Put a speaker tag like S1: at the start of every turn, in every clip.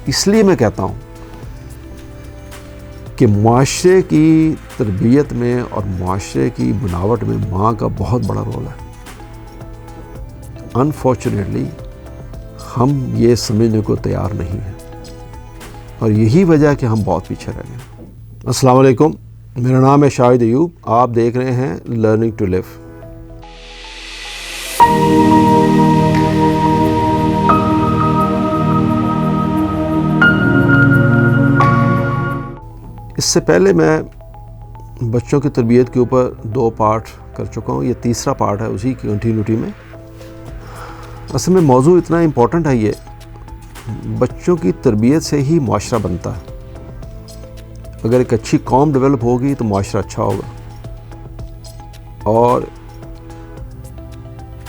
S1: اس لیے میں کہتا ہوں کہ معاشرے کی تربیت میں اور معاشرے کی بناوٹ میں ماں کا بہت بڑا رول ہے. انفارچونیٹلی ہم یہ سمجھنے کو تیار نہیں ہیں اور یہی وجہ ہے کہ ہم بہت پیچھے رہ گئے. السلام علیکم، میرا نام ہے شاہد ایوب. آپ دیکھ رہے ہیں لرننگ ٹو لیو. اس سے پہلے میں بچوں کی تربیت کے اوپر 2 پارٹ کر چکا ہوں. یہ تیسرا پارٹ ہے اسی کی کنٹینیوٹی میں. اصل میں موضوع اتنا امپورٹنٹ ہے، یہ بچوں کی تربیت سے ہی معاشرہ بنتا ہے. اگر ایک اچھی قوم ڈیولپ ہوگی تو معاشرہ اچھا ہوگا، اور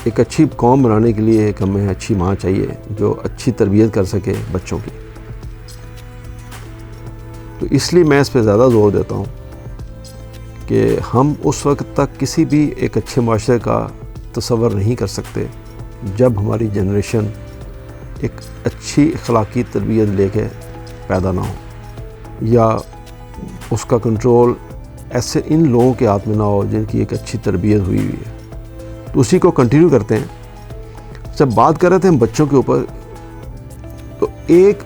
S1: ایک اچھی قوم بنانے کے لیے ایک ہمیں اچھی ماں چاہیے جو اچھی تربیت کر سکے بچوں کی. تو اس لیے میں اس پہ زیادہ زور دیتا ہوں کہ ہم اس وقت تک کسی بھی ایک اچھے معاشرے کا تصور نہیں کر سکتے جب ہماری جنریشن ایک اچھی اخلاقی تربیت لے کے پیدا نہ ہو، یا اس کا کنٹرول ایسے ان لوگوں کے ہاتھ میں نہ ہو جن کی ایک اچھی تربیت ہوئی ہے. تو اسی کو کنٹینیو کرتے ہیں. جب بات کر رہے تھے ہم بچوں کے اوپر، تو ایک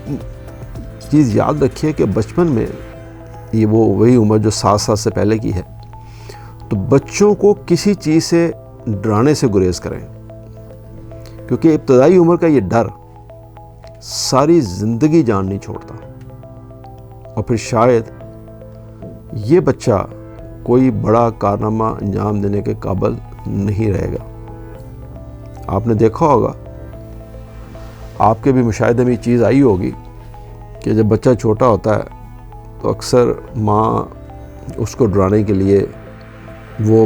S1: چیز یاد رکھیے کہ بچپن میں یہ وہی عمر جو 7 سال سے پہلے کی ہے، تو بچوں کو کسی چیز سے ڈرانے سے گریز کریں، کیونکہ ابتدائی عمر کا یہ ڈر ساری زندگی جان نہیں چھوڑتا، اور پھر شاید یہ بچہ کوئی بڑا کارنامہ انجام دینے کے قابل نہیں رہے گا. آپ نے دیکھا ہوگا، آپ کے بھی مشاہدے میں یہ چیز آئی ہوگی کہ جب بچہ چھوٹا ہوتا ہے تو اکثر ماں اس کو ڈرانے کے لیے وہ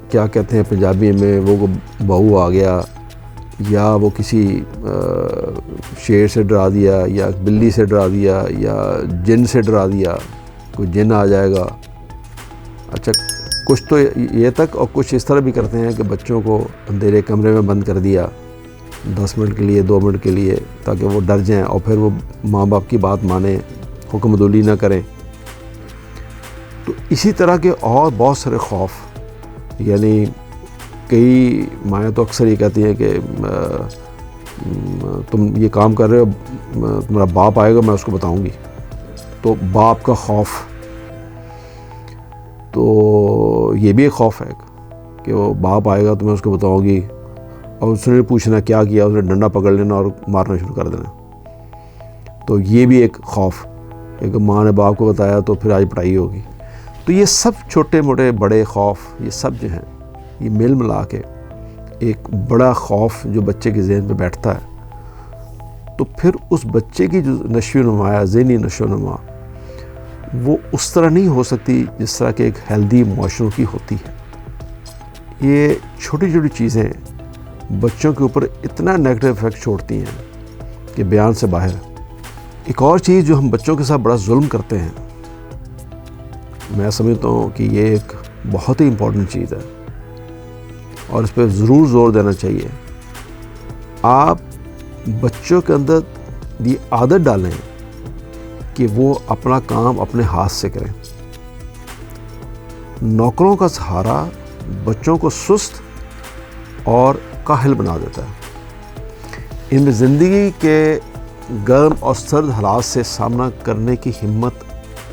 S1: کیا کہتے ہیں پنجابی میں، وہ بہو آ گیا، یا وہ کسی شیر سے ڈرا دیا، یا بلی سے ڈرا دیا، یا جن سے ڈرا دیا، کوئی جن آ جائے گا. اچھا، کچھ تو یہ تک، اور کچھ اس طرح بھی کرتے ہیں کہ بچوں کو اندھیرے کمرے میں بند کر دیا 10 منٹ کے لیے، 2 منٹ کے لیے، تاکہ وہ ڈر جائیں اور پھر وہ ماں باپ کی بات مانیں، حکم عدولی نہ کریں. تو اسی طرح کے اور بہت سارے خوف، یعنی کئی مائیں تو اکثر یہ کہتی ہیں کہ تم یہ کام کر رہے ہو، تمہارا باپ آئے گا میں اس کو بتاؤں گی. تو باپ کا خوف، تو یہ بھی ایک خوف ہے کہ وہ باپ آئے گا تو میں اس کو بتاؤں گی، اور اس نے پوچھنا کیا کیا، اس نے ڈنڈا پکڑ لینا اور مارنا شروع کر دینا. تو یہ بھی ایک خوف ہے کہ ماں نے باپ کو بتایا تو پھر آج پڑھائی ہوگی. تو یہ سب چھوٹے موٹے بڑے خوف، یہ سب جو ہیں، یہ مل ملا کے ایک بڑا خوف جو بچے کے ذہن پہ بیٹھتا ہے، تو پھر اس بچے کی جو نشو و نما ہے، ذہنی نشو و نما، وہ اس طرح نہیں ہو سکتی جس طرح کہ ایک ہیلدی معاشروں کی ہوتی ہے. یہ چھوٹی چھوٹی چیزیں بچوں کے اوپر اتنا نیگیٹو ایفیکٹ چھوڑتی ہیں کہ بیان سے باہر. ایک اور چیز جو ہم بچوں کے ساتھ بڑا ظلم کرتے ہیں، میں سمجھتا ہوں کہ یہ ایک بہت ہی امپورٹنٹ چیز ہے اور اس پہ ضرور زور دینا چاہیے. آپ بچوں کے اندر یہ عادت ڈالیں کہ وہ اپنا کام اپنے ہاتھ سے کریں. نوکروں کا سہارا بچوں کو سست اور کاہل بنا دیتا ہے. ان میں زندگی کے گرم اور سرد حالات سے سامنا کرنے کی ہمت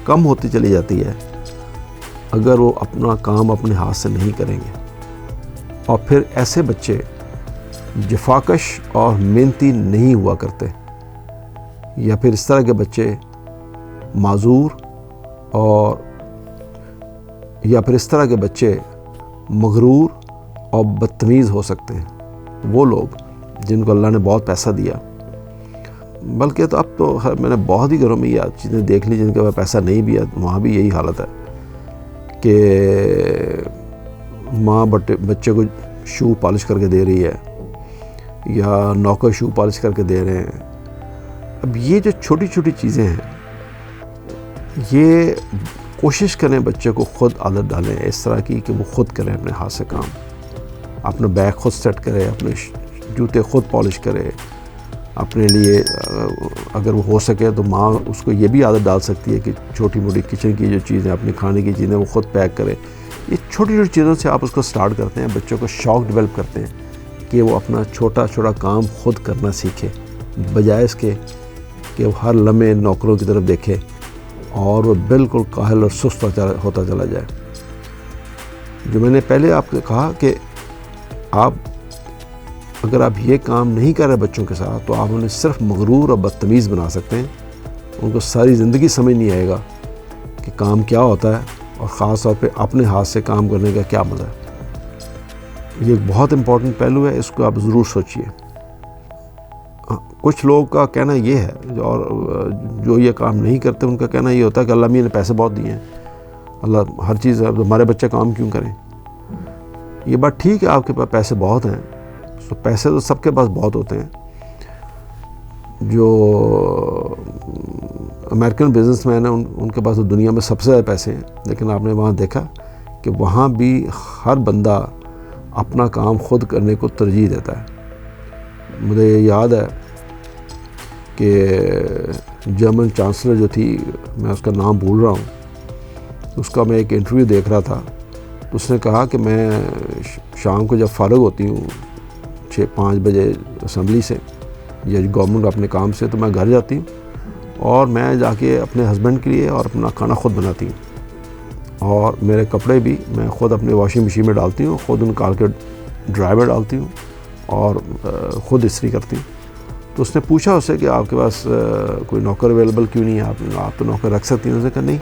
S1: کم ہوتی چلی جاتی ہے اگر وہ اپنا کام اپنے ہاتھ سے نہیں کریں گے. اور پھر ایسے بچے جفاکش اور محنتی نہیں ہوا کرتے، یا پھر اس طرح کے بچے معذور، اور یا پھر اس طرح کے بچے مغرور اور بدتمیز ہو سکتے ہیں. وہ لوگ جن کو اللہ نے بہت پیسہ دیا، بلکہ تو اب تو میں نے بہت ہی گھروں میں یہ چیزیں دیکھ لی جن کے پاس پیسہ نہیں بھی ہے، وہاں بھی یہی حالت ہے کہ ماں بچے کو شو پالش کر کے دے رہی ہے، یا نوکر شو پالش کر کے دے رہے ہیں. اب یہ جو چھوٹی چھوٹی چیزیں ہیں، یہ کوشش کریں بچے کو خود عادت ڈالیں اس طرح کی کہ وہ خود کریں اپنے ہاتھ سے کام. اپنا بیگ خود سیٹ کرے، اپنے جوتے خود پالش کرے، اپنے لیے اگر وہ ہو سکے تو ماں اس کو یہ بھی عادت ڈال سکتی ہے کہ چھوٹی موٹی کچن کی جو چیزیں اپنی کھانے کی چیزیں وہ خود پیک کرے. یہ چھوٹی چھوٹی چیزوں سے آپ اس کو سٹارٹ کرتے ہیں, بچوں کو شوق ڈیولپ کرتے ہیں کہ وہ اپنا چھوٹا چھوٹا کام خود کرنا سیکھے, بجائے اس کے کہ وہ ہر لمحے نوکروں کی طرف دیکھے اور وہ بالکل کاہل اور سست ہوتا چلا جائے. جو میں نے پہلے آپ کو کہا کہ اگر آپ یہ کام نہیں کر رہے بچوں کے ساتھ تو آپ انہیں صرف مغرور اور بدتمیز بنا سکتے ہیں. ان کو ساری زندگی سمجھ نہیں آئے گا کہ کام کیا ہوتا ہے اور خاص طور پہ اپنے ہاتھ سے کام کرنے کا کیا مزہ ہے. یہ ایک بہت امپورٹنٹ پہلو ہے, اس کو آپ ضرور سوچئے. کچھ لوگوں کا کہنا یہ ہے اور جو یہ کام نہیں کرتے ان کا کہنا یہ ہوتا ہے کہ اللہ میاں نے پیسے بہت دیے ہیں, اللہ ہر چیز ہمارے بچے کام کیوں کریں. یہ بات ٹھیک ہے, آپ کے پاس پیسے بہت ہیں, تو پیسے تو سب کے پاس بہت ہوتے ہیں. جو امریکن بزنس مین ہیں ان کے پاس تو دنیا میں سب سے زیادہ پیسے ہیں, لیکن آپ نے وہاں دیکھا کہ وہاں بھی ہر بندہ اپنا کام خود کرنے کو ترجیح دیتا ہے. مجھے یاد ہے کہ جرمن چانسلر جو تھی, میں اس کا نام بھول رہا ہوں, اس کا میں ایک انٹرویو دیکھ رہا تھا, تو اس نے کہا کہ میں شام کو جب فارغ ہوتی ہوں 5 بجے اسمبلی سے یا گورنمنٹ اپنے کام سے, تو میں گھر جاتی ہوں اور میں جا کے اپنے ہسبینڈ کے لیے اور اپنا کھانا خود بناتی ہوں, اور میرے کپڑے بھی میں خود اپنے واشنگ مشین میں ڈالتی ہوں, خود نکال کے ڈرائی میں ڈالتی ہوں اور خود استری کرتی ہوں. تو اس نے پوچھا اس سے کہ آپ کے پاس کوئی نوکر اویلیبل کیوں نہیں ہے, آپ تو نوکر رکھ سکتی ہیں. اس نے کہا نہیں,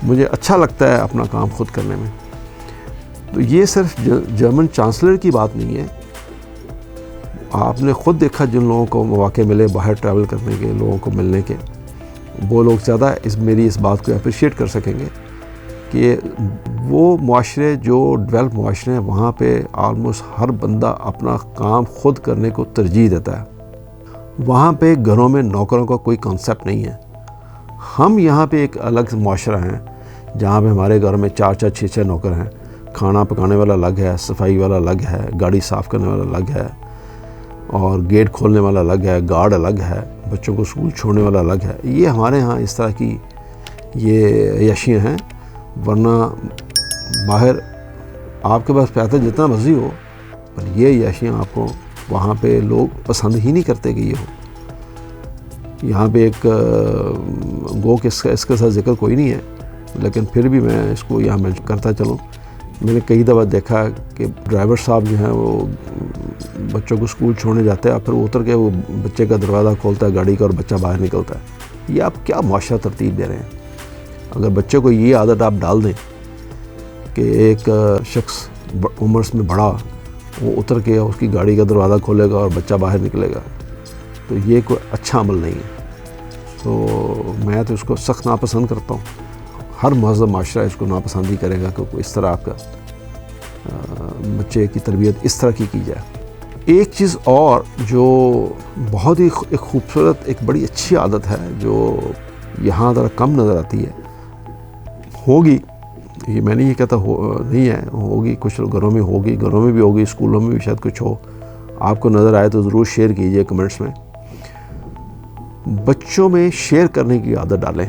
S1: مجھے اچھا لگتا ہے اپنا کام خود کرنے میں. تو یہ صرف جرمن چانسلر کی بات نہیں ہے, آپ نے خود دیکھا جن لوگوں کو مواقع ملے باہر ٹریول کرنے کے, لوگوں کو ملنے کے, وہ لوگ زیادہ میری اس بات کو اپریشیٹ کر سکیں گے کہ وہ معاشرے جو ڈیولپ معاشرے ہیں وہاں پہ آلموسٹ ہر بندہ اپنا کام خود کرنے کو ترجیح دیتا ہے. وہاں پہ گھروں میں نوکروں کا کوئی کانسیپٹ نہیں ہے. ہم یہاں پہ ایک الگ معاشرہ ہیں جہاں پہ ہمارے گھر میں 4 6 نوکر ہیں, کھانا پکانے والا الگ ہے, صفائی والا الگ ہے, گاڑی صاف کرنے والا الگ ہے, اور گیٹ کھولنے والا الگ ہے, گارڈ الگ ہے, بچوں کو اسکول چھوڑنے والا الگ ہے. یہ ہمارے ہاں اس طرح کی یہ عیاشیاں ہیں. ورنہ باہر آپ کے پاس پیسہ جتنا مرضی ہو, پر یہ عیاشیاں آپ کو وہاں پہ لوگ پسند ہی نہیں کرتے کہ یہ ہو. یہاں پہ ایک گو کہ اس کے ساتھ ذکر کوئی نہیں ہے, لیکن پھر بھی میں اس کو یہاں مینشن کرتا چلوں. میں نے کئی دفعہ دیکھا کہ ڈرائیور صاحب جو ہیں وہ بچوں کو اسکول چھوڑنے جاتے ہیں اور پھر اتر کے وہ بچے کا دروازہ کھولتا ہے گاڑی کا اور بچہ باہر نکلتا ہے. یہ آپ کیا معاشرہ ترتیب دے رہے ہیں؟ اگر بچے کو یہ عادت آپ ڈال دیں کہ ایک شخص عمر میں بڑا وہ اتر کے اس کی گاڑی کا دروازہ کھولے گا اور بچہ باہر نکلے گا, تو یہ کوئی اچھا عمل نہیں ہے. تو میں تو اس کو سخت ناپسند کرتا ہوں. ہر مہذب معاشرہ اس کو ناپسند ہی کرے گا کہ اس طرح آپ کا بچے کی تربیت اس طرح کی جائے. ایک چیز اور جو بہت ہی ایک خوبصورت ایک بڑی اچھی عادت ہے جو یہاں ذرا کم نظر آتی ہے, ہوگی, یہ میں نے یہ کہتا نہیں ہے, ہوگی کچھ گھروں میں ہوگی, گھروں میں بھی ہوگی, اسکولوں میں بھی شاید کچھ ہو, آپ کو نظر آئے تو ضرور شیئر کیجئے کمنٹس میں. بچوں میں شیئر کرنے کی عادت ڈالیں.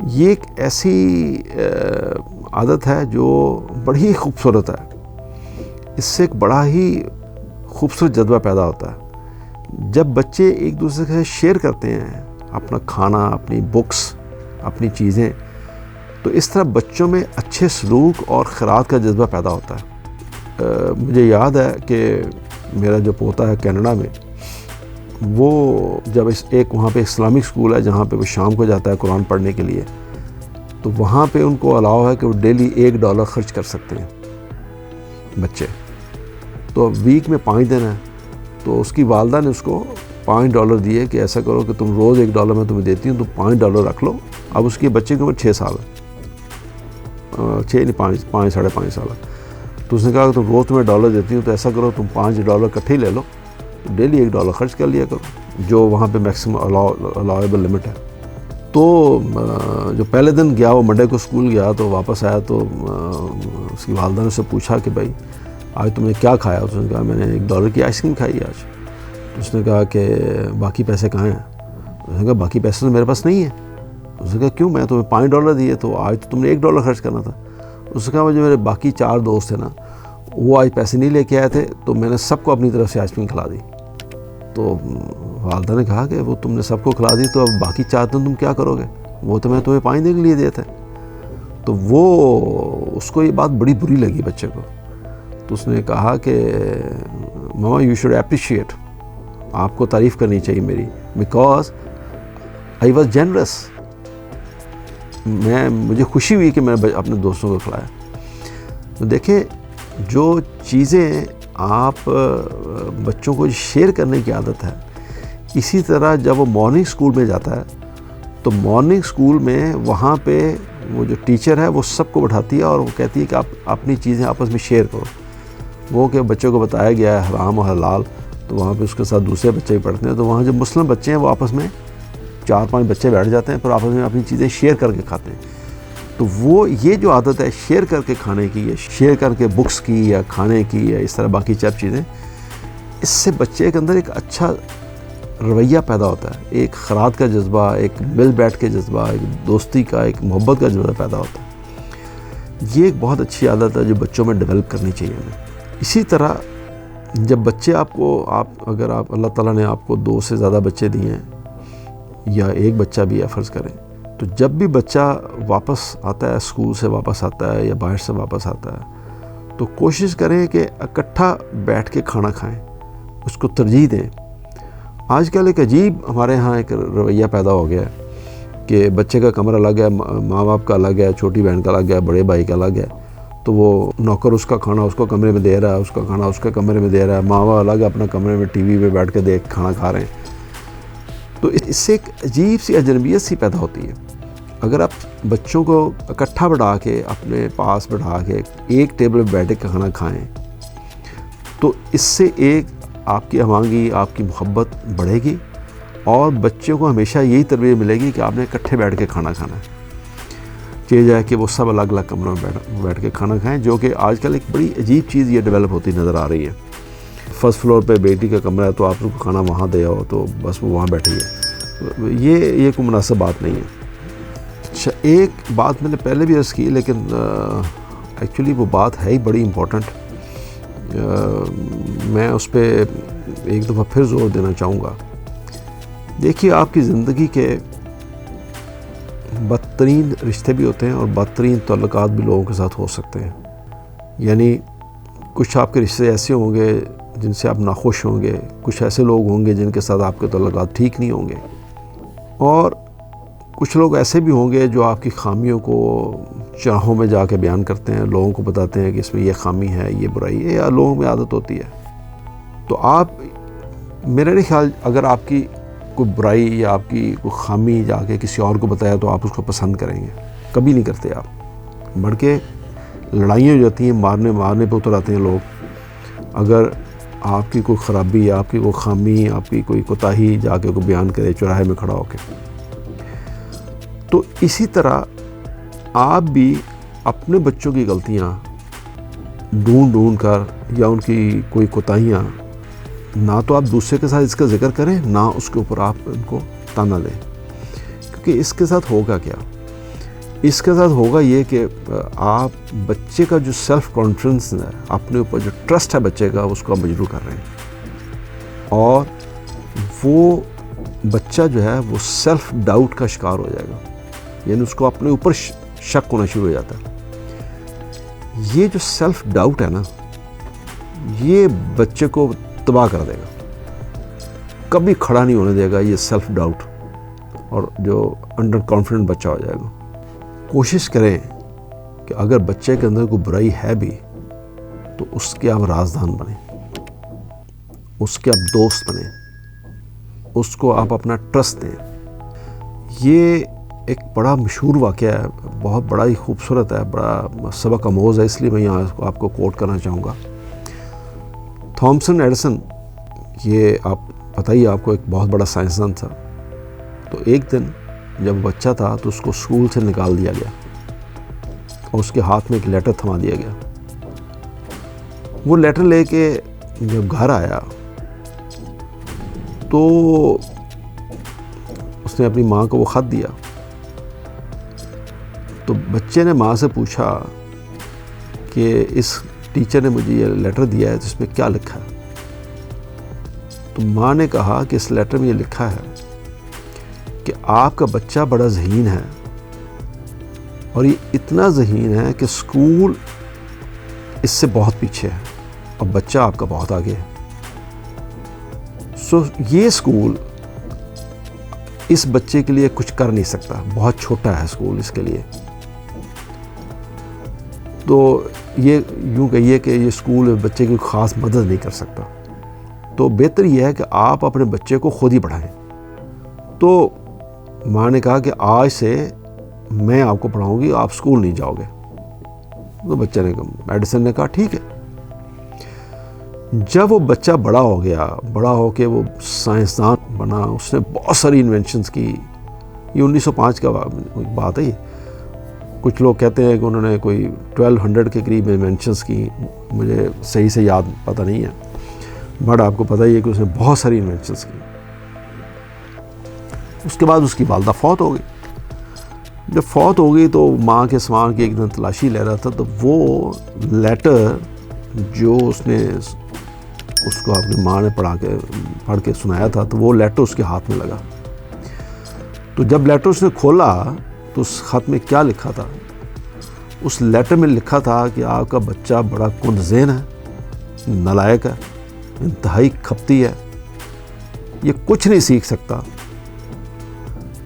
S1: یہ ایک ایسی عادت ہے جو بڑی خوبصورت ہے. اس سے ایک بڑا ہی خوبصورت جذبہ پیدا ہوتا ہے. جب بچے ایک دوسرے کے ساتھ شیئر کرتے ہیں اپنا کھانا, اپنی بکس, اپنی چیزیں, تو اس طرح بچوں میں اچھے سلوک اور خیرات کا جذبہ پیدا ہوتا ہے. مجھے یاد ہے کہ میرا جو پوتا ہے کینیڈا میں, وہ جب ایک وہاں پہ اسلامک اسکول ہے جہاں پہ وہ شام کو جاتا ہے قرآن پڑھنے کے لیے, تو وہاں پہ ان کو الاؤ ہے کہ وہ ڈیلی $1 خرچ کر سکتے ہیں بچے. تو ویک میں 5 دن ہے, تو اس کی والدہ نے اس کو $5 دیے کہ ایسا کرو کہ تم روز $1 میں تمہیں دیتی ہوں, تم $5 رکھ لو. اب اس کے بچے کی عمر 6 سال ہے, 6 نہیں 5 ساڑھے 5 سال ہے. تو اس نے کہا کہ تم روز تمہیں $1 دیتی ہوں, تو ایسا کرو تم $5 اکٹھے ہی لے لو, ڈیلی $1 خرچ کر لیا کرو, جو وہاں پہ میکسیمم الاؤیبل لمٹ ہے. تو جو پہلے دن گیا, وہ منڈے کو اسکول گیا, تو واپس آیا تو اس کی والدہ نے اس سے پوچھا کہ بھائی آج تم نے کیا کھایا؟ اس نے کہا میں نے $1 کی آئس کریم کھائی آج. اس نے کہا کہ باقی پیسے کہاں ہیں؟ اس نے کہا باقی پیسے تو میرے پاس نہیں ہیں۔ اس نے کہا کیوں؟ میں تمہیں $5 دیے تو آج تو تم نے $1 خرچ کرنا تھا۔ اس نے کہا جو میرے باقی 4 دوست تھے نا وہ آج پیسے نہیں لے کے آئے تھے تو میں نے سب کو اپنی طرف سے آئس کریم کھلا دی۔ تو والدہ نے کہا کہ وہ تم نے سب کو کھلا دی تو اب باقی 4 دن تم کیا کرو گے؟ وہ تو میں تمہیں 5 دن کے لیے دیے تھے۔ تو وہ اس کو یہ بات بڑی بری لگی بچے کو۔ تو اس نے کہا کہ ماما یو شوڈ اپریشیٹ، آپ کو تعریف کرنی چاہیے میری، بیکاز آئی واز جنرس، مجھے خوشی ہوئی کہ میں نے اپنے دوستوں کو کھلایا۔ تو دیکھیں جو چیزیں آپ بچوں کو شیئر کرنے کی عادت ہے، اسی طرح جب وہ مارننگ اسکول میں جاتا ہے تو مارننگ اسکول میں وہاں پہ وہ جو ٹیچر ہے وہ سب کو بٹھاتی ہے اور وہ کہتی ہے کہ آپ اپنی چیزیں آپس میں شیئر کرو۔ وہ کہ بچوں کو بتایا گیا ہے حرام و حلال، تو وہاں پہ اس کے ساتھ دوسرے بچے بھی پڑھتے ہیں، تو وہاں جو مسلم بچے ہیں وہ آپس میں 4-5 بچے بیٹھ جاتے ہیں، پھر آپس میں اپنی چیزیں شیئر کر کے کھاتے ہیں۔ تو وہ یہ جو عادت ہے شیئر کر کے کھانے کی، یا شیئر کر کے بکس کی یا کھانے کی یا اس طرح باقی چند چیزیں، اس سے بچے کے اندر ایک اچھا رویہ پیدا ہوتا ہے، ایک خیرات کا جذبہ، ایک مل بیٹھ کے جذبہ، ایک دوستی کا، ایک محبت کا جذبہ پیدا ہوتا ہے۔ یہ ایک بہت اچھی عادت ہے جو بچوں میں ڈیولپ کرنی چاہیے ہمیں۔ اسی طرح جب بچے اگر اللہ تعالیٰ نے آپ کو 2 سے زیادہ بچے دیے ہیں یا ایک بچہ بھی ہے فرض کریں، تو جب بھی بچہ واپس آتا ہے، اسکول سے واپس آتا ہے یا باہر سے واپس آتا ہے، تو کوشش کریں کہ اکٹھا بیٹھ کے کھانا کھائیں، اس کو ترجیح دیں۔ آج کل ایک عجیب ہمارے ہاں ایک رویہ پیدا ہو گیا ہے کہ بچے کا کمرہ الگ ہے، ماں باپ کا الگ ہے، چھوٹی بہن کا الگ ہے، بڑے بھائی کا الگ ہے، تو وہ نوکر اس کا کھانا اس کو کمرے میں دے رہا ہے، اس کا کھانا اس کے کمرے میں دے رہا ہے، ماں باپ الگ اپنا کمرے میں ٹی وی پہ بیٹھ کے کھانا کھا رہے ہیں۔ تو اس سے ایک عجیب سی اجنبیت سی پیدا ہوتی ہے۔ اگر آپ بچوں کو اکٹھا بٹھا کے اپنے پاس بٹھا کے ایک ٹیبل پہ بیٹھ کے کھانا کھائیں تو اس سے ایک آپ کی ہمانگی، آپ کی محبت بڑھے گی، اور بچوں کو ہمیشہ یہی تربیت ملے گی کہ آپ نے اکٹھے بیٹھ کے کھانا کھانا ہے، چاہے جائے کہ وہ سب الگ الگ کمروں میں بیٹھ کے کھانا کھائیں، جو کہ آج کل ایک بڑی عجیب چیز یہ ڈیولپ ہوتی نظر آ رہی ہے۔ فرسٹ فلور پہ بیٹی کا کمرہ ہے تو آپ اس کو کھانا وہاں دے آؤ تو بس وہ وہاں بیٹھی ہے، یہ کوئی مناسب بات نہیں ہے۔ اچھا، ایک بات میں نے پہلے بھی عرض کی لیکن ایکچولی وہ بات ہے ہی بڑی امپورٹنٹ، میں اس پہ ایک دفعہ پھر زور دینا چاہوں گا۔ دیکھیے آپ کی زندگی کے بدترین رشتے بھی ہوتے ہیں اور بدترین تعلقات بھی لوگوں کے ساتھ ہو سکتے ہیں، یعنی کچھ آپ کے رشتے ایسے ہوں گے جن سے آپ ناخوش ہوں گے، کچھ ایسے لوگ ہوں گے جن کے ساتھ آپ کے تعلقات ٹھیک نہیں ہوں گے، اور کچھ لوگ ایسے بھی ہوں گے جو آپ کی خامیوں کو چراہوں میں جا کے بیان کرتے ہیں، لوگوں کو بتاتے ہیں کہ اس میں یہ خامی ہے، یہ برائی ہے، یا لوگوں میں عادت ہوتی ہے۔ تو آپ، میرا نہیں خیال اگر آپ کی کوئی برائی یا آپ کی کوئی خامی جا کے کسی اور کو بتایا تو آپ اس کو پسند کریں گے، کبھی نہیں کرتے آپ، بلکہ لڑائیاں ہو جاتی ہیں، مارنے پہ اتر آتے ہیں لوگ اگر آپ کی کوئی خرابی یا آپ کی کوئی خامی، آپ کی کوئی کوتاہی جا کے کوئی بیان کرے چوراہے میں کھڑا ہو کے۔ تو اسی طرح آپ بھی اپنے بچوں کی غلطیاں ڈھونڈ کر یا ان کی کوئی کوتاہیاں، نہ تو آپ دوسرے کے ساتھ اس کا ذکر کریں، نہ اس کے اوپر آپ ان کو تانا دیں، کیونکہ اس کے ساتھ ہوگا کیا؟ اس کے ساتھ ہوگا یہ کہ آپ بچے کا جو سیلف کانفیڈنس ہے، اپنے اوپر جو ٹرسٹ ہے بچے کا، اس کو آپ مجروح کر رہے ہیں، اور وہ بچہ جو ہے وہ سیلف ڈاؤٹ کا شکار ہو جائے گا، یعنی اس کو اپنے اوپر شک ہونا شروع ہو جاتا ہے۔ یہ جو سیلف ڈاؤٹ ہے نا، یہ بچے کو تباہ کر دے گا، کبھی کھڑا نہیں ہونے دے گا یہ سیلف ڈاؤٹ، اور جو انڈر کانفیڈنٹ بچہ ہو جائے گا۔ کوشش کریں کہ اگر بچے کے اندر کوئی برائی ہے بھی تو اس کے آپ رازدان بنیں، اس کے آپ دوست بنیں، اس کو آپ اپنا ٹرسٹ دیں۔ یہ ایک بڑا مشہور واقعہ ہے، بہت بڑا ہی خوبصورت ہے، بڑا سبق آموز ہے، اس لیے میں یہاں آپ کو کوٹ کرنا چاہوں گا۔ تھامسن ایڈیسن، یہ آپ پتہ ہی آپ کو، ایک بہت بڑا سائنسدان تھا۔ تو ایک دن جب بچہ تھا تو اس کو اسکول سے نکال دیا گیا اور اس کے ہاتھ میں ایک لیٹر تھما دیا گیا۔ وہ لیٹر لے کے جب گھر آیا تو اس نے اپنی ماں کو وہ خط دیا. تو بچے نے ماں سے پوچھا کہ اس ٹیچر نے مجھے یہ لیٹر دیا ہے تو اس میں کیا لکھا ہے. تو ماں نے کہا کہ اس لیٹر میں یہ لکھا ہے کہ آپ کا بچہ بڑا ذہین ہے اور یہ اتنا ذہین ہے کہ اسکول اس سے بہت پیچھے ہے اور بچہ آپ کا بہت آگے ہے. سو یہ اسکول اس بچے کے لیے کچھ کر نہیں سکتا, بہت چھوٹا ہے اسکول اس کے لیے. تو یہ یوں کہیے کہ یہ اسکول بچے کی خاص مدد نہیں کر سکتا. تو بہتر یہ ہے کہ آپ اپنے بچے کو خود ہی پڑھائیں. تو ماں نے کہا کہ آج سے میں آپ کو پڑھاؤں گی, آپ اسکول نہیں جاؤ گے. تو بچے نے کہا, ایڈیسن نے کہا ٹھیک ہے. جب وہ بچہ بڑا ہو گیا, بڑا ہو کے وہ سائنسدان بنا, اس نے بہت ساری انوینشنز کی. یہ 1905 کا بات ہے. یہ کچھ لوگ کہتے ہیں کہ انہوں نے کوئی 1200 کے قریب انوینشنز کی, مجھے صحیح سے یاد پتہ نہیں ہے, بٹ آپ کو پتہ ہی ہے کہ اس نے بہت ساری انوینشنز کی. اس کے بعد اس کی والدہ فوت ہو گئی. جب فوت ہو گئی تو ماں کے سامان کی ایک دن تلاشی لے رہا تھا, تو وہ لیٹر جو اس نے اس کو اپنی ماں نے پڑھ کے سنایا تھا, تو وہ لیٹر اس کے ہاتھ میں لگا. تو جب لیٹر اس نے کھولا تو اس خط میں کیا لکھا تھا؟ اس لیٹر میں لکھا تھا کہ آپ کا بچہ بڑا کند ذہن ہے, نالائق ہے, انتہائی کھپتی ہے, یہ کچھ نہیں سیکھ سکتا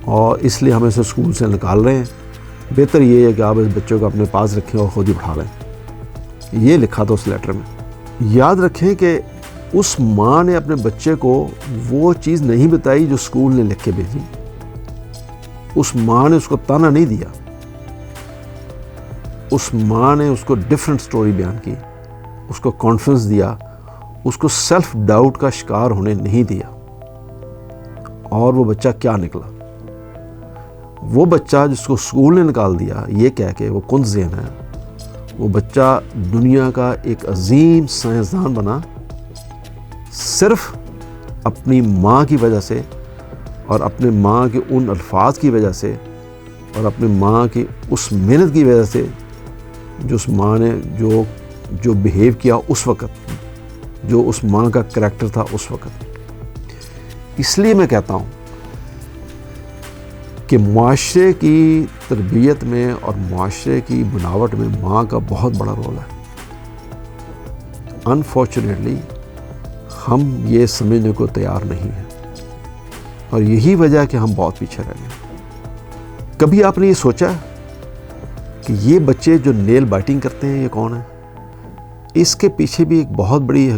S1: اور اس لیے ہم اسے اسکول سے نکال رہے ہیں. بہتر یہ ہے کہ آپ اس بچوں کو اپنے پاس رکھیں اور خود ہی پڑھا لیں. یہ لکھا تھا اس لیٹر میں. یاد رکھیں کہ اس ماں نے اپنے بچے کو وہ چیز نہیں بتائی جو اسکول نے لکھ کے بھیجی. اس ماں نے اس کو تانا نہیں دیا, اس ماں نے اس کو ڈیفرنٹ سٹوری بیان کی, اس کو کانفیڈنس دیا, اس کو سیلف ڈاؤٹ کا شکار ہونے نہیں دیا. اور وہ بچہ کیا نکلا؟ وہ بچہ جس کو اسکول نے نکال دیا یہ کہہ کے وہ کند ذہن ہے, وہ بچہ دنیا کا ایک عظیم سائنسدان بنا, صرف اپنی ماں کی وجہ سے اور اپنے ماں کے ان الفاظ کی وجہ سے اور اپنی ماں کی اس محنت کی وجہ سے جو اس ماں نے جو بیہیو کیا اس وقت, جو اس ماں کا کریکٹر تھا اس وقت. اس لیے میں کہتا ہوں کہ معاشرے کی تربیت میں اور معاشرے کی بناوٹ میں ماں کا بہت بڑا رول ہے. انفارچونیٹلی ہم یہ سمجھنے کو تیار نہیں ہیں اور یہی وجہ ہے کہ ہم بہت پیچھے رہ گئے. کبھی آپ نے یہ سوچا کہ یہ بچے جو نیل بائٹنگ کرتے ہیں یہ کون ہے؟ اس کے پیچھے بھی ایک بہت بڑی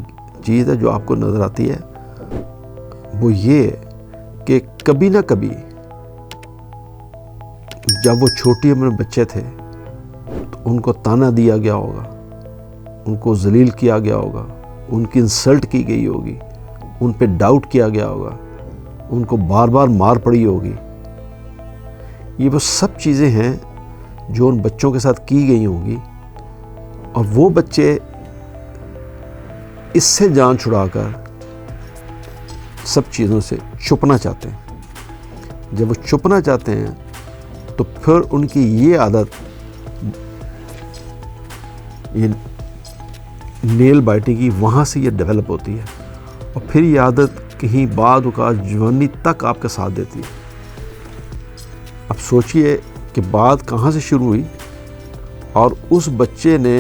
S1: چیز ہے جو آپ کو نظر آتی ہے. وہ یہ کہ کبھی نہ کبھی جب وہ چھوٹی عمر میں بچے تھے تو ان کو تانا دیا گیا ہوگا, ان کو ذلیل کیا گیا ہوگا, ان کی انسلٹ کی گئی ہوگی, ان پہ ڈاؤٹ کیا گیا ہوگا, ان کو بار بار مار پڑی ہوگی. یہ وہ سب چیزیں ہیں جو ان بچوں کے ساتھ کی گئی ہوں گی اور وہ بچے اس سے جان چھڑا کر سب چیزوں سے چھپنا چاہتے ہیں. جب وہ چھپنا چاہتے ہیں تو پھر ان کی یہ عادت, یہ نیل بائٹنگ کی, وہاں سے یہ ڈیولپ ہوتی ہے اور پھر یہ عادت کہیں بعد اوقات جوانی تک آپ کا ساتھ دیتی ہے. اب سوچئے کہ بات کہاں سے شروع ہوئی اور اس بچے نے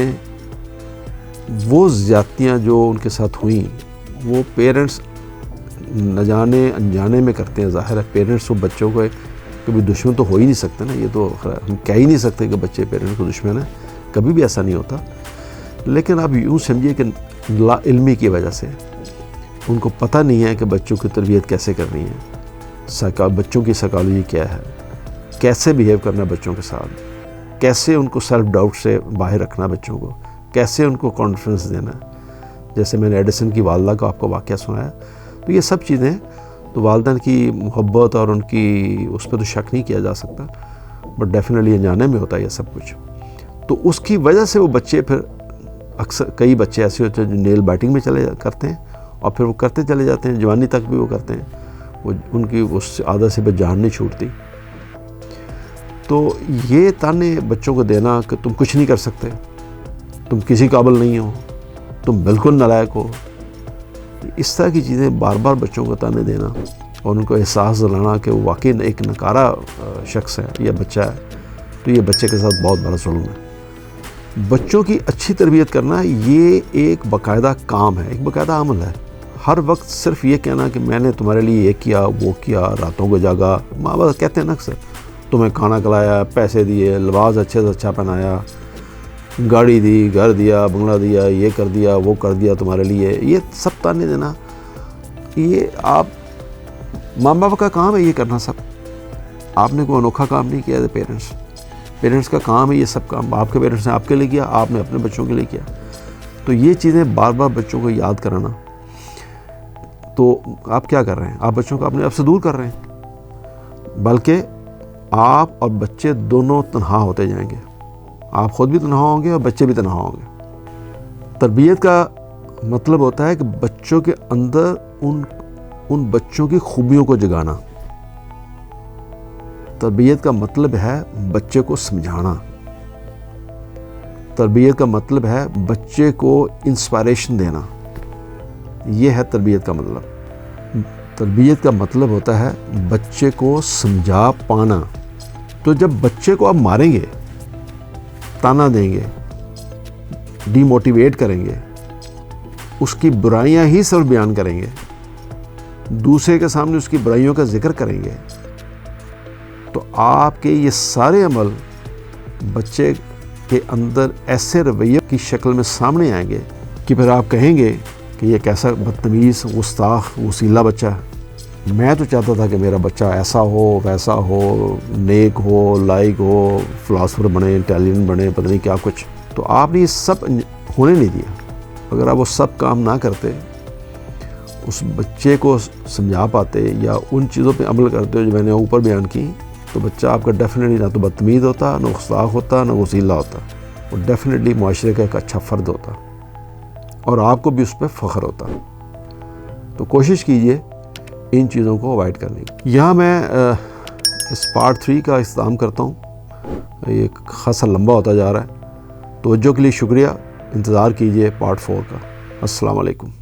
S1: وہ زیادتیاں جو ان کے ساتھ ہوئیں وہ پیرنٹس نہ جانے انجانے میں کرتے ہیں. ظاہر ہے پیرنٹس وہ بچوں کو کبھی دشمن تو ہو ہی نہیں سکتے نا, یہ تو ہم کہہ ہی نہیں سکتے کہ بچے پیرنٹس کو دشمن ہیں, کبھی بھی ایسا نہیں ہوتا. لیکن آپ یوں سمجھیے کہ لا علمی کی وجہ سے ان کو پتہ نہیں ہے کہ بچوں کی تربیت کیسے کرنی ہے, بچوں کی سائیکالوجی کیا ہے, کیسے بیہیو کرنا بچوں کے ساتھ, کیسے ان کو سیلف ڈاؤٹ سے باہر رکھنا بچوں کو, کیسے ان کو کانفیڈنس دینا. جیسے میں نے ایڈیسن کی والدہ کا آپ کو واقعہ سنایا, تو یہ سب چیزیں تو والدہ کی محبت اور ان کی اس پہ تو شک نہیں کیا جا سکتا, بٹ ڈیفینیٹلی انجانے میں ہوتا ہے یہ سب کچھ. تو اس کی وجہ سے وہ بچے پھر اکثر کئی بچے ایسے ہوتے ہیں جو نیل بائٹنگ میں چلے کرتے ہیں اور پھر وہ کرتے چلے جاتے ہیں، جوانی تک بھی وہ کرتے ہیں، وہ ان کی اس عادت سے جان نہیں چھوٹتی۔ تو یہ تانے بچوں کو دینا کہ تم کچھ نہیں کر سکتے، تم کسی قابل نہیں ہو، تم بالکل نالائق ہو، اس طرح کی چیزیں بار بار بچوں کو تانے دینا اور ان کو احساس دلانا کہ وہ واقعی ایک نکارہ شخص ہے یا بچہ ہے، تو یہ بچے کے ساتھ بہت بڑا ظلم ہے۔ بچوں کی اچھی تربیت کرنا یہ ایک باقاعدہ کام ہے، ایک باقاعدہ عمل ہے۔ ہر وقت صرف یہ کہنا کہ میں نے تمہارے لیے یہ کیا وہ کیا، راتوں کو جاگا، ماں باپ کہتے ہیں نا اکثر، تمہیں کھانا کھلایا، پیسے دیے، لباس اچھے سے اچھا پہنایا، گاڑی دی، گھر دیا، بنگلہ دیا، یہ کر دیا وہ کر دیا تمہارے لیے، یہ سب تانے دینا، یہ آپ ماں باپ کا کام ہے یہ کرنا سب۔ آپ نے کوئی انوکھا کام نہیں کیا ہے، پیرنٹس کا کام ہے یہ سب کام، آپ کے پیرنٹس نے آپ کے لیے کیا، آپ نے اپنے بچوں کے لیے کیا۔ تو یہ چیزیں بار بار بچوں کو یاد کرانا، تو آپ کیا کر رہے ہیں؟ آپ بچوں کو اپنے آپ سے دور کر رہے ہیں، بلکہ آپ اور بچے دونوں تنہا ہوتے جائیں گے، آپ خود بھی تنہا ہوں گے اور بچے بھی تنہا ہوں گے۔ تربیت کا مطلب ہوتا ہے کہ بچوں کے اندر ان بچوں کی خوبیوں کو جگانا۔ تربیت کا مطلب ہے بچے کو سمجھانا، تربیت کا مطلب ہے بچے کو انسپائریشن دینا، یہ ہے تربیت کا مطلب۔ تربیت کا مطلب ہوتا ہے بچے کو سمجھا پانا۔ تو جب بچے کو آپ ماریں گے، تانا دیں گے، ڈی موٹیویٹ کریں گے، اس کی برائیاں ہی صرف بیان کریں گے، دوسرے کے سامنے اس کی برائیوں کا ذکر کریں گے، تو آپ کے یہ سارے عمل بچے کے اندر ایسے رویے کی شکل میں سامنے آئیں گے کہ پھر آپ کہیں گے کہ یہ کیسا بدتمیز، گستاخ، وسیلہ بچہ ہے۔ میں تو چاہتا تھا کہ میرا بچہ ایسا ہو، ویسا ہو، نیک ہو، لائق ہو، فلاسفر بنے، انٹیلیجنٹ بنے، پتہ نہیں کیا کچھ۔ تو آپ نے یہ سب ہونے نہیں دیا۔ اگر آپ وہ سب کام نہ کرتے، اس بچے کو سمجھا پاتے یا ان چیزوں پہ عمل کرتے ہو جو میں نے اوپر بیان کی، تو بچہ آپ کا ڈیفینیٹلی نہ تو بدتمیز ہوتا، نہ گستاخ ہوتا، نہ وسیلہ ہوتا، وہ ڈیفینیٹلی معاشرے کا ایک اچھا فرد ہوتا اور آپ کو بھی اس پہ فخر ہوتا۔ تو کوشش کیجئے ان چیزوں کو اوائڈ کرنے کی۔ یہاں میں اس پارٹ 3 کا اختتام کرتا ہوں، یہ خاصا لمبا ہوتا جا رہا ہے۔ توجہ کے لیے شکریہ، انتظار کیجئے پارٹ 4 کا۔ السلام علیکم۔